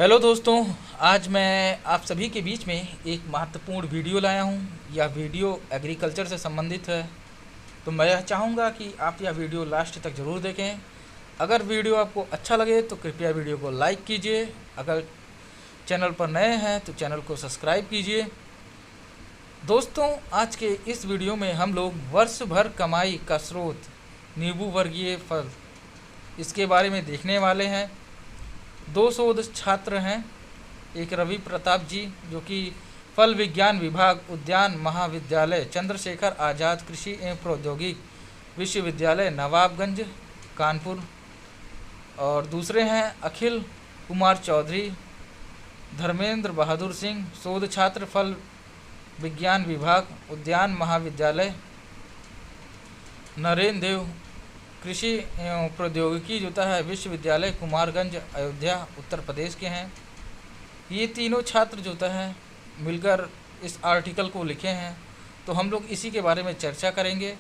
Hello दोस्तों, आज मैं आप सभी के बीच में एक महत्वपूर्ण वीडियो लाया हूं। यह वीडियो एग्रीकल्चर से संबंधित है, तो मैं यह चाहूँगा कि आप यह वीडियो लास्ट तक ज़रूर देखें। अगर वीडियो आपको अच्छा लगे तो कृपया वीडियो को लाइक कीजिए। अगर चैनल पर नए हैं तो चैनल को सब्सक्राइब कीजिए। दोस्तों, आज के इस वीडियो में हम लोग वर्ष भर कमाई का स्रोत नींबू वर्गीय फल, इसके बारे में देखने वाले हैं। दो शोध छात्र हैं, एक रवि प्रताप जी जो कि फल विज्ञान विभाग उद्यान महाविद्यालय चंद्रशेखर आज़ाद कृषि एवं प्रौद्योगिक विश्वविद्यालय नवाबगंज कानपुर, और दूसरे हैं अखिल कुमार चौधरी धर्मेंद्र बहादुर सिंह, शोध छात्र फल विज्ञान विभाग उद्यान महाविद्यालय नरेंद्र देव कृषि एवं प्रौद्योगिकी जो है विश्वविद्यालय कुमारगंज अयोध्या उत्तर प्रदेश के हैं। ये तीनों छात्र जो है मिलकर इस आर्टिकल को लिखे हैं, तो हम लोग इसी के बारे में चर्चा करेंगे।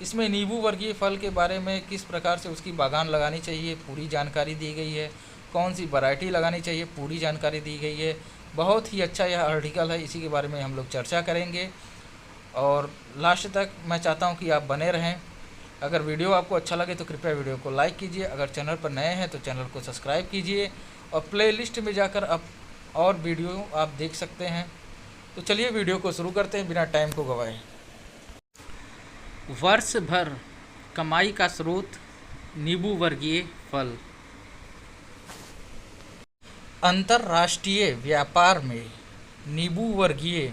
इसमें नींबू वर्गीय फल के बारे में किस प्रकार से उसकी बागान लगानी चाहिए पूरी जानकारी दी गई है, कौन सी वैरायटी लगानी चाहिए पूरी जानकारी दी गई है। बहुत ही अच्छा यह आर्टिकल है, इसी के बारे में हम लोग चर्चा करेंगे और लास्ट तक मैं चाहता हूँ कि आप बने रहें। अगर वीडियो आपको अच्छा लगे तो कृपया वीडियो को लाइक कीजिए। अगर चैनल पर नए हैं तो चैनल को सब्सक्राइब कीजिए और प्लेलिस्ट में जाकर आप और वीडियो आप देख सकते हैं। तो चलिए वीडियो को शुरू करते हैं बिना टाइम को गवाए। वर्ष भर कमाई का स्रोत नींबू वर्गीय फल। अंतर्राष्ट्रीय व्यापार में नींबू वर्गीय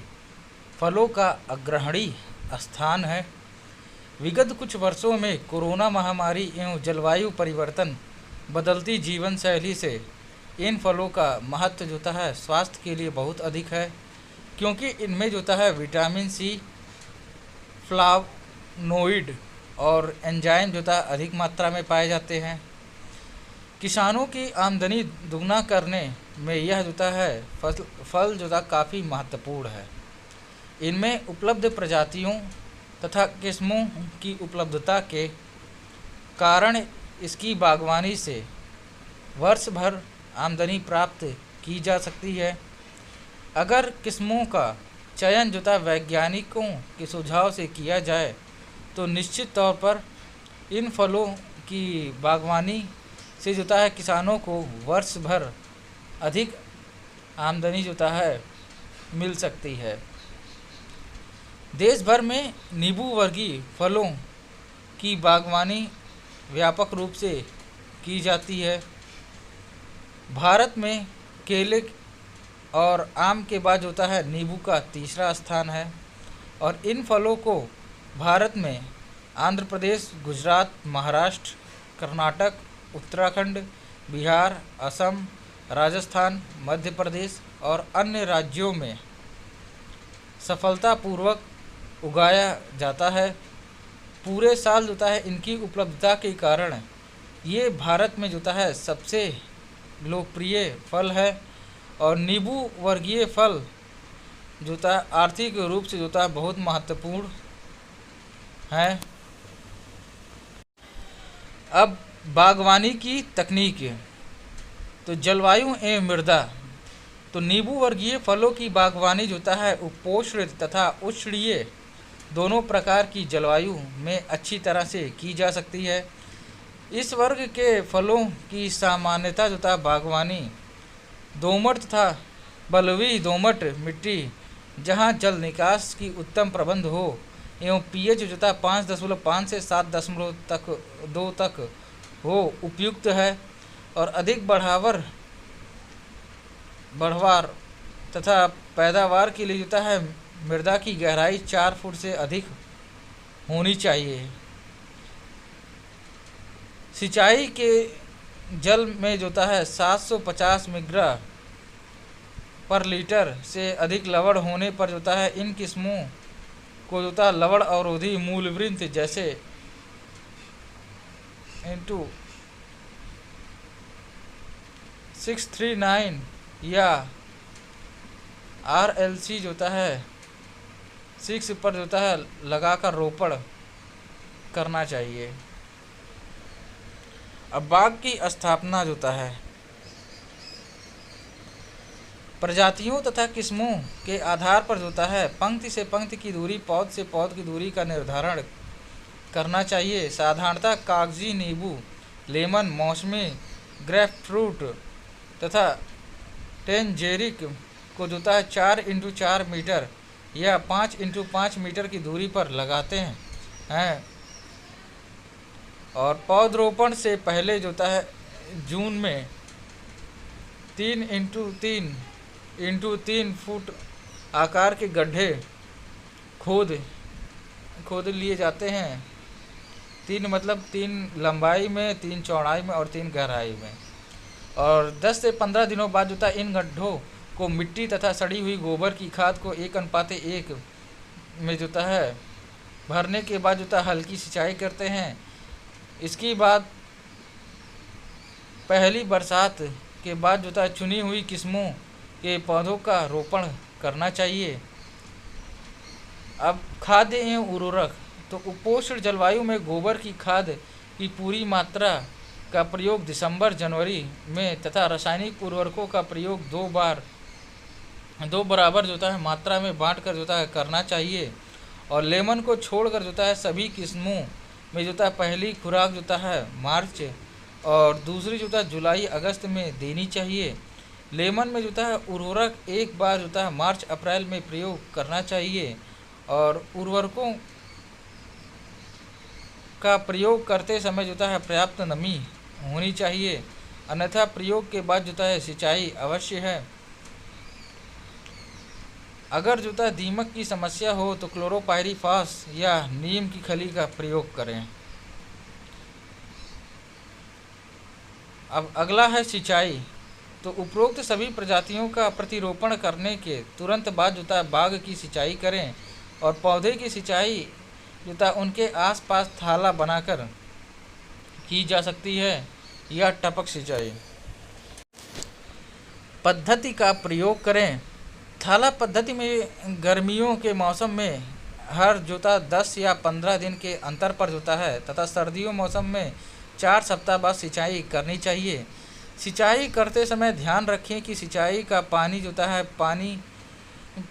फलों का अग्रणी स्थान है। विगत कुछ वर्षों में कोरोना महामारी एवं जलवायु परिवर्तन, बदलती जीवन शैली से इन फलों का महत्व जो है स्वास्थ्य के लिए बहुत अधिक है, क्योंकि इनमें जो है विटामिन सी, फ्लावोनोइड और एंजाइम जो है अधिक मात्रा में पाए जाते हैं। किसानों की आमदनी दुगना करने में यह जो है फल जो है काफ़ी महत्वपूर्ण है। इनमें उपलब्ध प्रजातियों तथा किस्मों की उपलब्धता के कारण इसकी बागवानी से वर्ष भर आमदनी प्राप्त की जा सकती है। अगर किस्मों का चयन जो है वैज्ञानिकों के सुझाव से किया जाए तो निश्चित तौर पर इन फलों की बागवानी से जो है किसानों को वर्ष भर अधिक आमदनी जो है मिल सकती है। देश भर में नींबू वर्गीय फलों की बागवानी व्यापक रूप से की जाती है। भारत में केले और आम के बाद होता है नींबू का तीसरा स्थान है, और इन फलों को भारत में आंध्र प्रदेश, गुजरात, महाराष्ट्र, कर्नाटक, उत्तराखंड, बिहार, असम, राजस्थान, मध्य प्रदेश और अन्य राज्यों में सफलतापूर्वक उगाया जाता है। पूरे साल जो है इनकी उपलब्धता के कारण ये भारत में जो है सबसे लोकप्रिय फल है, और नींबू वर्गीय फल जो है आर्थिक रूप से जो है बहुत महत्वपूर्ण है। अब बागवानी की तकनीक, तो जलवायु एवं मृदा, तो नींबू वर्गीय फलों की बागवानी जो है उपोष्ण तथा उष्णीय दोनों प्रकार की जलवायु में अच्छी तरह से की जा सकती है। इस वर्ग के फलों की सामान्यता जो था बागवानी दोमट तथा बलुई दोमट मिट्टी, जहां जल निकास की उत्तम प्रबंध हो एवं पीएच जो था 5.5 से 7.2 तक हो उपयुक्त है, और अधिक बढ़वार तथा पैदावार के लिए जो है मृदा की गहराई 4 फुट से अधिक होनी चाहिए। सिंचाई के जल में जो है 750 मिलीग्रा पर लीटर से अधिक लवण होने पर जो है इन किस्मों को जो है लवण अवरोधी मूलवृंत जैसे इंटू 639 या RLC जो है 6 पर जो है लगाकर रोपण करना चाहिए। अब बाग की स्थापना जो है प्रजातियों तथा किस्मों के आधार पर होता है पंक्ति से पंक्ति की दूरी, पौध से पौध की दूरी का निर्धारण करना चाहिए। साधारणतः कागजी नींबू, लेमन, मौसमी ग्रेपफ्रूट तथा टेंजेरिक को जोता है 4x4 मीटर या 5x5 मीटर की दूरी पर लगाते हैं। और पौधरोपण से पहले जोता है जून में 3x3 फुट आकार के गड्ढे खोद लिए जाते हैं। 3 मतलब 3 लंबाई में, 3 चौड़ाई में और 3 गहराई में। और 10 से 15 दिनों बाद जोता इन गड्ढों को मिट्टी तथा सड़ी हुई गोबर की खाद को 1:1 में जोता है भरने के बाद जोता हल्की सिंचाई करते हैं। इसके बाद पहली बरसात के बाद जोता चुनी हुई किस्मों के पौधों का रोपण करना चाहिए। अब खाद्य एवं उर्वरक, तो उपोष्ण जलवायु में गोबर की खाद की पूरी मात्रा का प्रयोग दिसंबर जनवरी में तथा रासायनिक उर्वरकों का प्रयोग 2 बराबर जोता है मात्रा में बांटकर जोता है करना चाहिए। और लेमन को छोड़कर जोता है सभी किस्मों में जोता है पहली खुराक जोता है मार्च और दूसरी जोता है जुलाई अगस्त में देनी चाहिए। लेमन में जोता है उर्वरक एक बार जोता है मार्च अप्रैल में प्रयोग करना चाहिए। और उर्वरकों का प्रयोग करते समय जोता है पर्याप्त नमी होनी चाहिए, अन्यथा प्रयोग के बाद जोता है सिंचाई अवश्य है। अगर जोता दीमक की समस्या हो तो क्लोरोपाइरीफास या नीम की खली का प्रयोग करें। अब अगला है सिंचाई। तो उपरोक्त सभी प्रजातियों का प्रतिरोपण करने के तुरंत बाद जोता बाग की सिंचाई करें और पौधे की सिंचाई जोता उनके आसपास थाला बनाकर की जा सकती है या टपक सिंचाई पद्धति का प्रयोग करें। थाला पद्धति में गर्मियों के मौसम में हर जोता 10 या 15 दिन के अंतर पर जोता है तथा सर्दियों मौसम में 4 सप्ताह बाद सिंचाई करनी चाहिए। सिंचाई करते समय ध्यान रखें कि सिंचाई का पानी जोता है पानी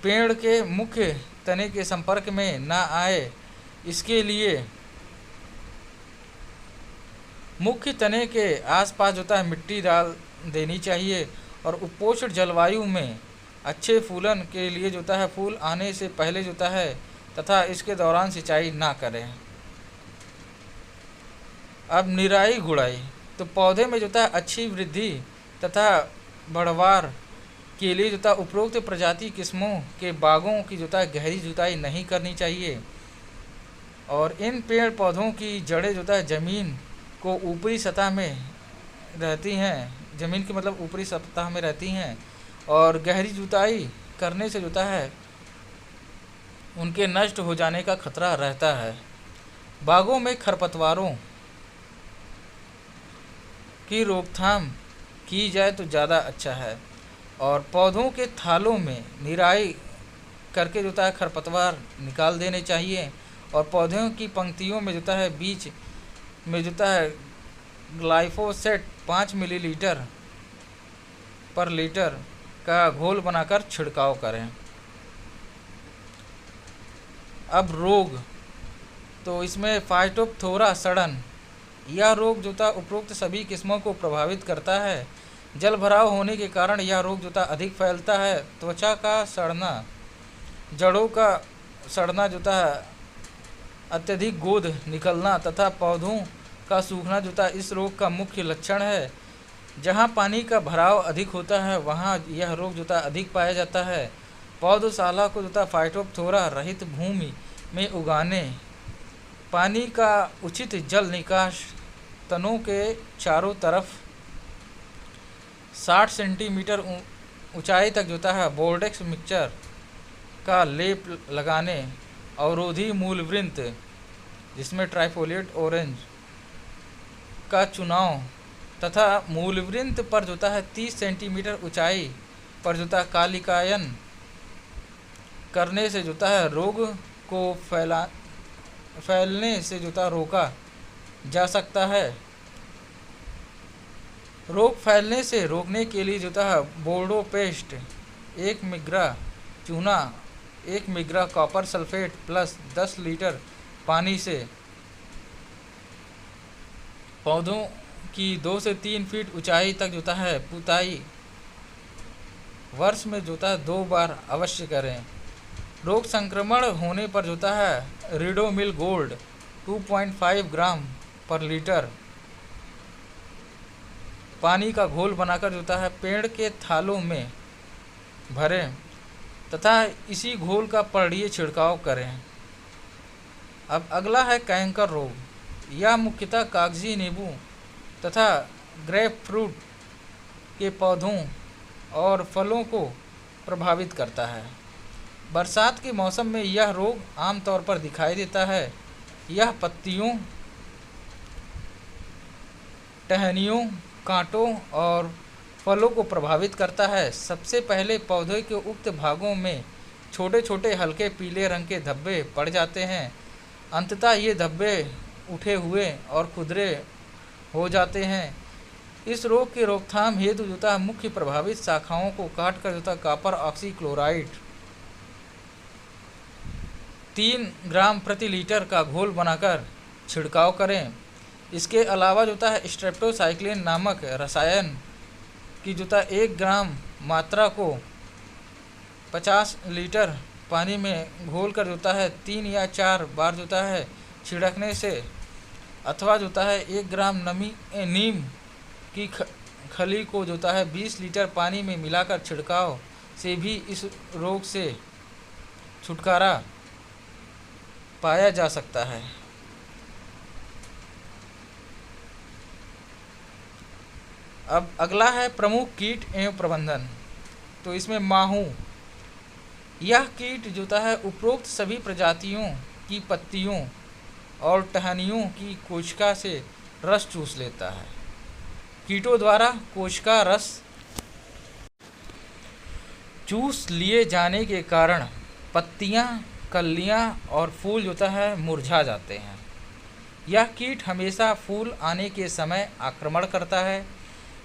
पेड़ के मुख्य तने के संपर्क में ना आए। इसके लिए मुख्य तने के आसपास जोता है मिट्टी डाल देनी चाहिए। और उपोष्ण जलवायु में अच्छे फूलन के लिए जोता है फूल आने से पहले जोता है तथा इसके दौरान सिंचाई ना करें। अब निराई गुड़ाई, तो पौधे में जोता है अच्छी वृद्धि तथा बढ़वार के लिए जोता उपरोक्त प्रजाति किस्मों के बागों की जोता गहरी जुताई नहीं करनी चाहिए। और इन पेड़ पौधों की जड़ें जोता है जमीन को ऊपरी सतह में रहती हैं, जमीन की मतलब ऊपरी सतह में रहती हैं और गहरी जुताई करने से जोता है उनके नष्ट हो जाने का खतरा रहता है। बागों में खरपतवारों की रोकथाम की जाए तो ज़्यादा अच्छा है। और पौधों के थालों में निराई करके जोता है खरपतवार निकाल देने चाहिए। और पौधों की पंक्तियों में जोता है बीच में जोता है ग्लाइफोसेट 5 मिलीलीटर पर लीटर का घोल बनाकर छिड़काव करें। अब रोग, तो इसमें फाइटोप्थोरा सड़न, यह रोग जोता उपरोक्त सभी किस्मों को प्रभावित करता है। जल भराव होने के कारण यह रोग जोता अधिक फैलता है। त्वचा का सड़ना, जड़ों का सड़ना जोता है अत्यधिक गोद निकलना तथा पौधों का सूखना जोता इस रोग का मुख्य लक्षण है। जहाँ पानी का भराव अधिक होता है वहाँ यह रोग जोता अधिक पाया जाता है। पौधशाला को जोता फाइटोप्थोरा रहित भूमि में उगाने, पानी का उचित जल निकास, तनों के चारों तरफ 60 सेंटीमीटर ऊंचाई तक जोता है बोर्डेक्स मिक्सचर का लेप लगाने, अवरोधी मूलवृंत जिसमें ट्राइफोलिएट ऑरेंज का चुनाव तथा मूलवृंत पर जोता है 30 सेंटीमीटर ऊंचाई पर जोता कालिकायन करने से जोता है रोग को फैलने से जोता रोका जा सकता है। रोग फैलने से रोकने के लिए जोता है बोर्डो पेस्ट 1 मिग्रा चूना 1 मिग्रा कॉपर सल्फेट प्लस 10 लीटर पानी से पौधों की 2 से 3 फीट ऊंचाई तक जोता है पुताई वर्ष में जोता 2 बार अवश्य करें। रोग संक्रमण होने पर जोता है रिडोमिल गोल्ड 2.5 ग्राम पर लीटर पानी का घोल बनाकर जोता है पेड़ के थालों में भरें तथा इसी घोल का पर्णीय छिड़काव करें। अब अगला है कैंकर रोग। यह मुख्यतः कागजी नींबू तथा ग्रेप फ्रूट के पौधों और फलों को प्रभावित करता है। बरसात के मौसम में यह रोग आमतौर पर दिखाई देता है। यह पत्तियों, टहनियों, कांटों और फलों को प्रभावित करता है। सबसे पहले पौधे के उक्त भागों में छोटे छोटे हल्के पीले रंग के धब्बे पड़ जाते हैं। अंततः ये धब्बे उठे हुए और खुरदरे हो जाते हैं। इस रोग की रोकथाम हेतु जोता मुख्य प्रभावित शाखाओं को काट कर जोता कॉपर ऑक्सीक्लोराइड 3 ग्राम प्रति लीटर का घोल बनाकर छिड़काव करें। इसके अलावा जोता है स्ट्रेप्टोसाइक्लिन नामक रसायन की जोता 1 ग्राम मात्रा को 50 लीटर पानी में घोल कर जोता है 3 या 4 बार जोता है छिड़कने से, अथवा जोता है 1 ग्राम नीम की खली को जोता है 20 लीटर पानी में मिलाकर छिड़काव से भी इस रोग से छुटकारा पाया जा सकता है। अब अगला है प्रमुख कीट एवं प्रबंधन। तो इसमें माहू, यह कीट जोता है उपरोक्त सभी प्रजातियों की पत्तियों और टहनियों की कोशिका से रस चूस लेता है। कीटों द्वारा कोशिका रस चूस लिए जाने के कारण पत्तियां, कलियां और फूल जोता है मुरझा जाते हैं। यह कीट हमेशा फूल आने के समय आक्रमण करता है।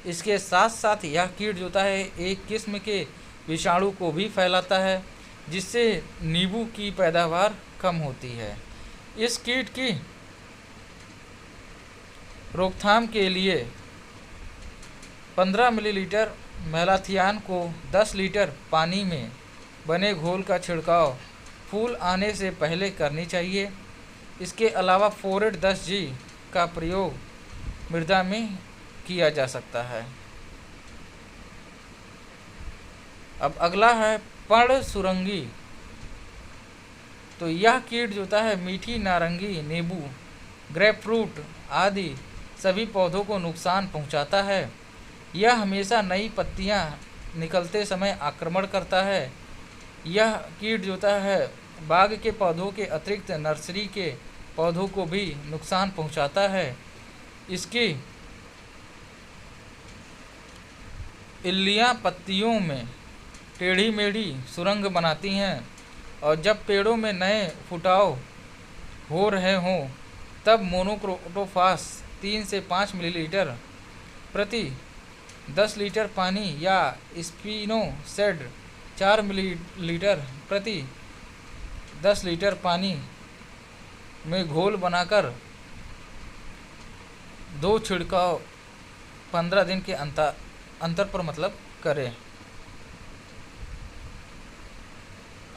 इसके साथ साथ यह कीट जोता है एक किस्म के विषाणु को भी फैलाता है, जिससे नींबू की पैदावार कम होती है। इस कीट की रोकथाम के लिए 15 मिलीलीटर मेलाथियान को 10 लीटर पानी में बने घोल का छिड़काव फूल आने से पहले करनी चाहिए। इसके अलावा फोरेट 10G का प्रयोग मृदा में किया जा सकता है। अब अगला है पर्ण सुरंगी। तो यह कीट जोता है मीठी नारंगी, नींबू, ग्रेप फ्रूट आदि सभी पौधों को नुकसान पहुंचाता है। यह हमेशा नई पत्तियां निकलते समय आक्रमण करता है। यह कीट जोता है बाग के पौधों के अतिरिक्त नर्सरी के पौधों को भी नुकसान पहुंचाता है। इसकी इल्लियाँ पत्तियों में टेढ़ी मेढ़ी सुरंग बनाती हैं और जब पेड़ों में नए फुटाव हो रहे हों तब मोनोक्रोटोफास 3 से 5 मिलीलीटर प्रति 10 लीटर पानी या स्पिनोसेड 4 मिलीलीटर प्रति 10 लीटर पानी में घोल बनाकर 2 छिड़काव 15 दिन के अंतर पर मतलब करें।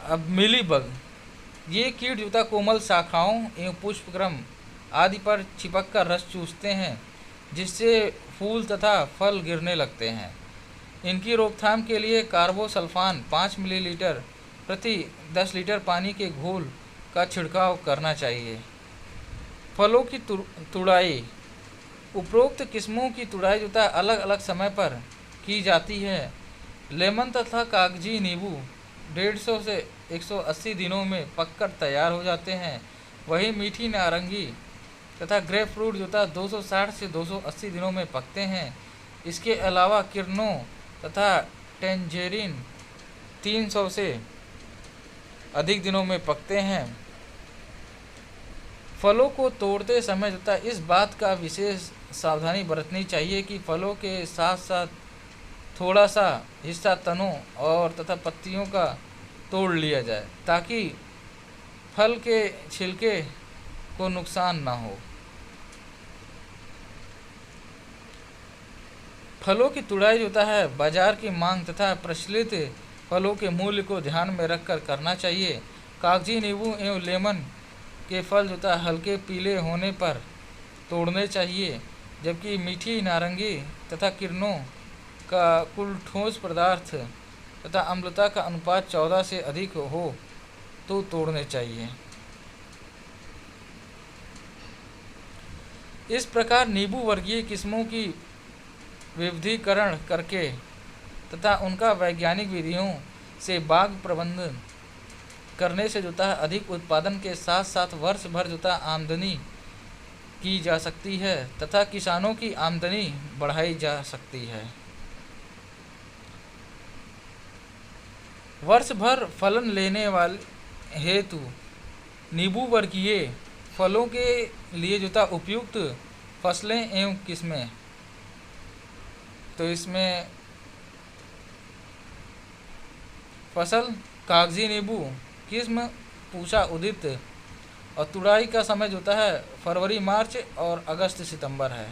अब मिलीबग, ये कीट जोता कोमल शाखाओं एवं पुष्पक्रम आदि पर चिपक कर रस चूसते हैं, जिससे फूल तथा फल गिरने लगते हैं। इनकी रोकथाम के लिए कार्बोसल्फान 5 मिलीलीटर प्रति 10 लीटर पानी के घोल का छिड़काव करना चाहिए। फलों की तुड़ाई, उपरोक्त किस्मों की तुड़ाई जोता अलग अलग समय पर की जाती है। लेमन तथा कागजी नींबू 150 से 180 दिनों में पककर तैयार हो जाते हैं। वही मीठी नारंगी तथा ग्रेप फ्रूट जोता 260 से 280 दिनों में पकते हैं। इसके अलावा किरणों तथा टेंजेरिन 300 से अधिक दिनों में पकते हैं। फलों को तोड़ते समय तथा इस बात का विशेष सावधानी बरतनी चाहिए कि फलों के साथ साथ थोड़ा सा हिस्सा तनों और तथा पत्तियों का तोड़ लिया जाए ताकि फल के छिलके को नुकसान ना हो। फलों की तुड़ाई जो होता है बाजार की मांग तथा प्रचलित फलों के मूल्य को ध्यान में रखकर करना चाहिए। कागजी नींबू एवं लेमन के फल जो होता है हल्के पीले होने पर तोड़ने चाहिए, जबकि मीठी नारंगी तथा किरणों का कुल ठोस पदार्थ तथा अम्लता का अनुपात 14 से अधिक हो तो तोड़ने चाहिए। इस प्रकार नींबू वर्गीय किस्मों की विविधीकरण करके तथा उनका वैज्ञानिक विधियों से बाग प्रबंधन करने से जोता है अधिक उत्पादन के साथ साथ वर्ष भर जोता आमदनी की जा सकती है तथा किसानों की आमदनी बढ़ाई जा सकती है। वर्ष भर फलन लेने वाले हेतु नींबू वर्गीय फलों के लिए जोता उपयुक्त फसलें एवं किस्में, तो इसमें फसल कागजी नींबू किस्म पूसा उदित और तुड़ाई का समय जो होता है फरवरी मार्च और अगस्त सितंबर है।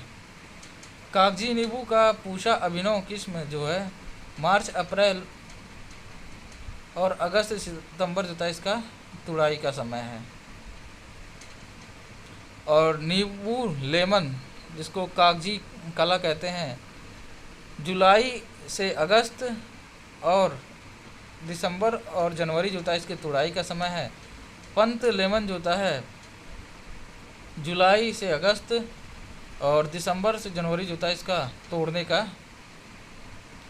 कागजी नींबू का पूसा अभिनव किस्म जो है मार्च अप्रैल और अगस्त सितंबर जो होता है इसका तुड़ाई का समय है। और नींबू लेमन जिसको कागजी कला कहते हैं जुलाई से अगस्त और दिसंबर और जनवरी जो होता है इसके तुड़ाई का समय है। पंत लेमन जो होता है जुलाई से अगस्त और दिसंबर से जनवरी जो होता है इसका तोड़ने का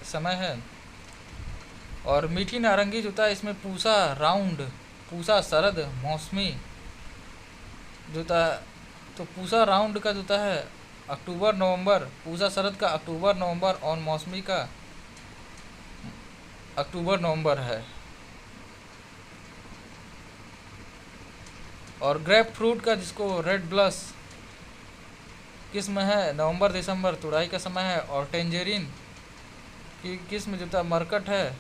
समय है। और मीठी नारंगी जो होता है इसमें पूसा राउंड पूसा शरद मौसमी जो होता है, तो पूसा राउंड का जो होता है अक्टूबर नवंबर, पूसा शरद का अक्टूबर नवंबर और मौसमी का अक्टूबर नवंबर है। और ग्रेप फ्रूट का जिसको रेड ब्लस किस्म है नवंबर दिसंबर तुड़ाई का समय है। और टेंजेरिन की किस्म जो था मरकट है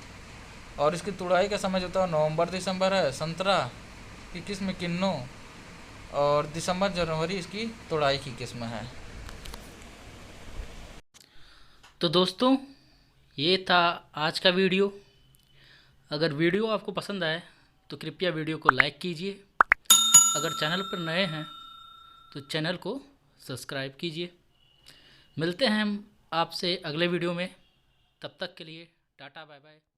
और इसकी तुड़ाई का समय जो था नवंबर दिसंबर है। संतरा की किस्म किन्नो और दिसंबर जनवरी इसकी तुड़ाई की किस्म है। तो दोस्तों ये था आज का वीडियो। अगर वीडियो आपको पसंद आए तो कृपया वीडियो को लाइक कीजिए। अगर चैनल पर नए हैं तो चैनल को सब्सक्राइब कीजिए। मिलते हैं हम आपसे अगले वीडियो में, तब तक के लिए टाटा बाय बाय।